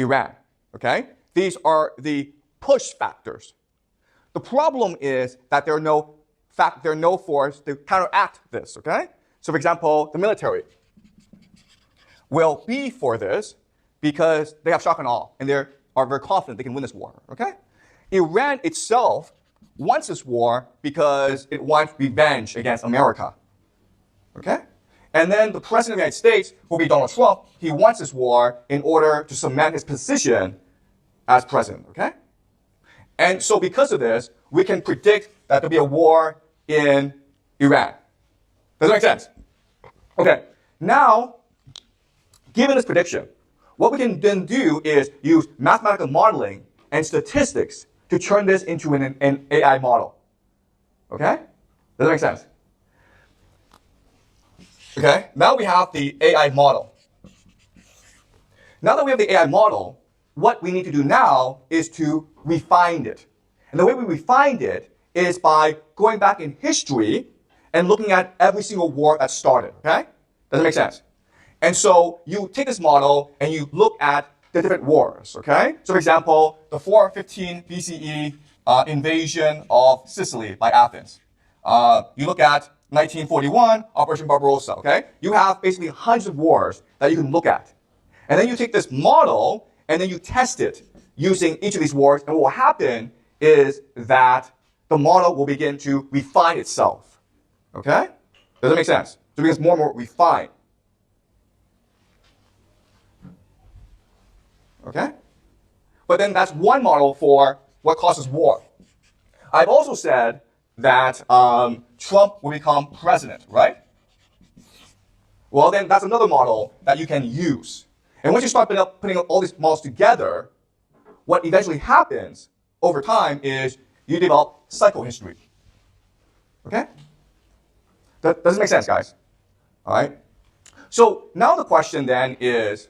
Iran, okay? These are the push factors. The problem is that there are no force to counteract this, okay? So for example, the military will be for this because they have shock and awe, and they are very confident they can win this war, okay? Iran itself wants this war because it wants revenge against America, okay? And then the president of the United States will be Donald Trump. He wants this war in order to cement his position as president, okay? And so because of this, we can predict that there'll be a war in Iran. Does that make sense? Okay, now, given this prediction, what we can then do is use mathematical modeling and statistics to turn this into an AI model. Okay? Does that make sense? Okay, now we have the AI model. Now that we have the AI model, what we need to do now is to refine it. And the way we refine it is by going back in history and looking at every single war that started, okay? Does that make sense? And so you take this model and you look at the different wars, okay? So for example, the 415 BCE invasion of Sicily by Athens. You look at 1941, Operation Barbarossa, okay? You have basically hundreds of wars that you can look at. And then you take this model and then you test it using each of these wars, and what will happen is that the model will begin to refine itself, okay? Does that make sense? So it becomes more and more refined. Okay? But then that's one model for what causes war. I've also said that Trump will become president, right? Well, then that's another model that you can use. And once you start putting all these models together, what eventually happens over time is you develop psychohistory. Okay? Does it make sense, guys? All right? So now the question then is,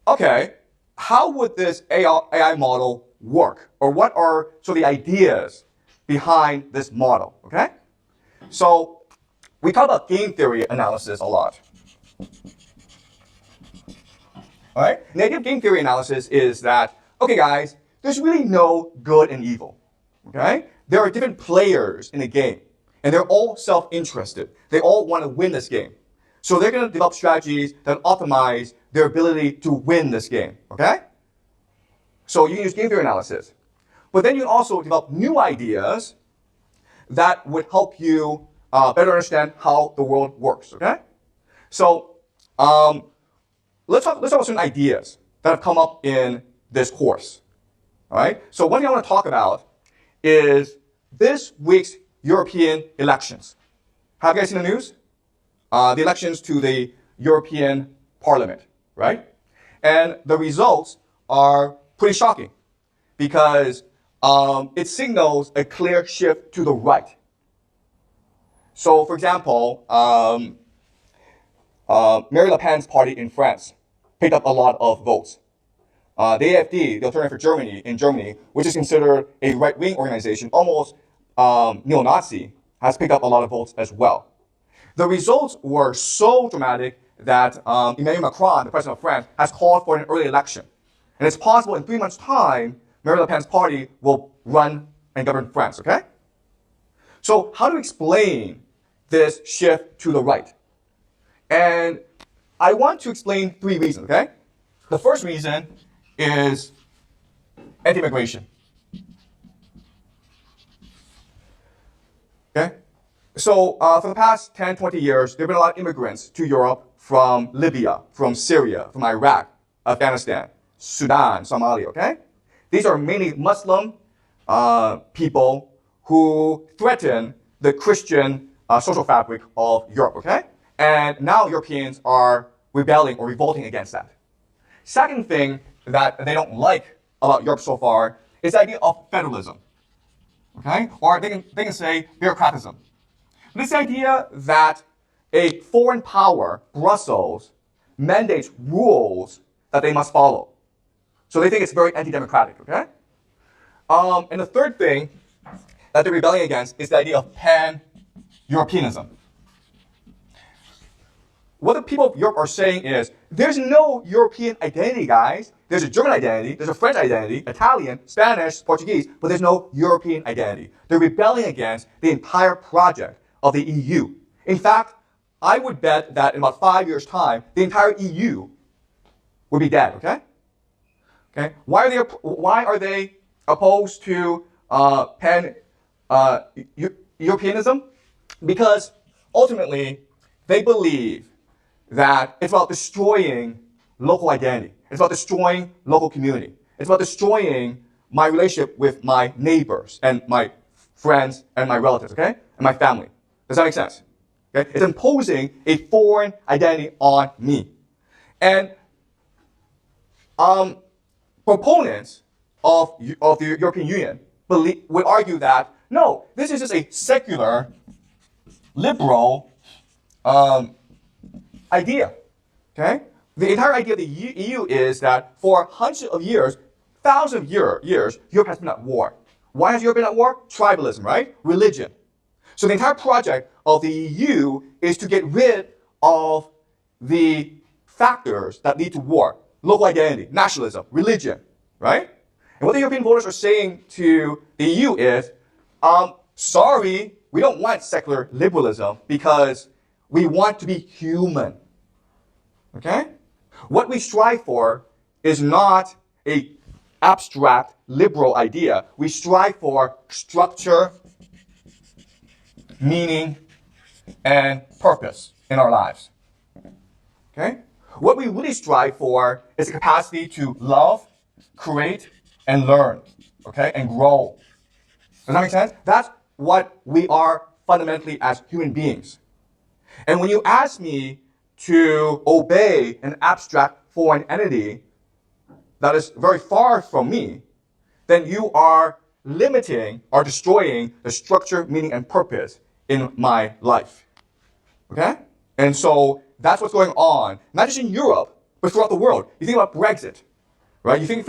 okay, how would this AI model work? Or what are sort of the ideas behind this model, okay? So we talk about game theory analysis a lot. All right? And the idea of game theory analysis is that, okay, guys, there's really no good and evil, okay? There are different players in a game, and they're all self-interested. They all want to win this game. So they're going to develop strategies that optimize their ability to win this game, okay? So you can use game theory analysis. But then you can also develop new ideas that would help you better understand how the world works, okay? So let's talk about certain ideas that have come up in this course, all right? So one thing I want to talk about is this week's European elections. Have you guys seen the news? The elections to the European Parliament, right? And the results are pretty shocking because it signals a clear shift to the right. So, for example, Marine Le Pen's party in France picked up a lot of votes. The AfD, the Alternative for Germany in Germany, which is considered a right-wing organization, almost neo-Nazi, has picked up a lot of votes as well. The results were so dramatic that Emmanuel Macron, the president of France, has called for an early election. And it's possible in 3 months' time, Marine Le Pen's party will run and govern France, okay? So how to explain this shift to the right? And I want to explain 3 reasons, okay? The first reason is anti-immigration. Okay? So for the past 10, 20 years, there have been a lot of immigrants to Europe from Libya, from Syria, from Iraq, Afghanistan, Sudan, Somalia, okay? These are mainly Muslim people who threaten the Christian social fabric of Europe, okay? And now Europeans are rebelling or revolting against that. Second thing that they don't like about Europe so far is the idea of federalism, okay? Or they can say bureaucratism. This idea that a foreign power, Brussels, mandates rules that they must follow. So they think it's very anti-democratic, okay? And the third thing that they're rebelling against is the idea of pan-Europeanism. what the people of Europe are saying is, there's no European identity, guys. There's a German identity, there's a French identity, Italian, Spanish, Portuguese, but there's no European identity. They're rebelling against the entire project of the EU. In fact, I would bet that in about 5 years' time, the entire EU would be dead, okay? Okay? Why are they opposed to Europeanism? Because ultimately, they believe that it's about destroying local identity. It's about destroying local community. It's about destroying my relationship with my neighbors and my friends and my relatives, okay? And my family. Does that make sense? Okay? It's imposing a foreign identity on me. And proponents of the European Union would argue that, no, this is just a secular, liberal idea, okay? The entire idea of the EU is that for hundreds of years, thousands of years, Europe has been at war. Why has Europe been at war? Tribalism, right? Religion. So the entire project of the EU is to get rid of the factors that lead to war. Local identity, nationalism, religion, right? And what the European voters are saying to the EU is, sorry, we don't want secular liberalism because we want to be human. Okay? What we strive for is not an abstract liberal idea. We strive for structure, meaning, and purpose in our lives. Okay? What we really strive for is the capacity to love, create, and learn, okay, and grow. Does that make sense? That's what we are fundamentally as human beings. And when you ask me to obey an abstract foreign entity that is very far from me, then you are limiting or destroying the structure, meaning, and purpose in my life. Okay? And so that's what's going on, not just in Europe, but throughout the world. You think about Brexit, right? You think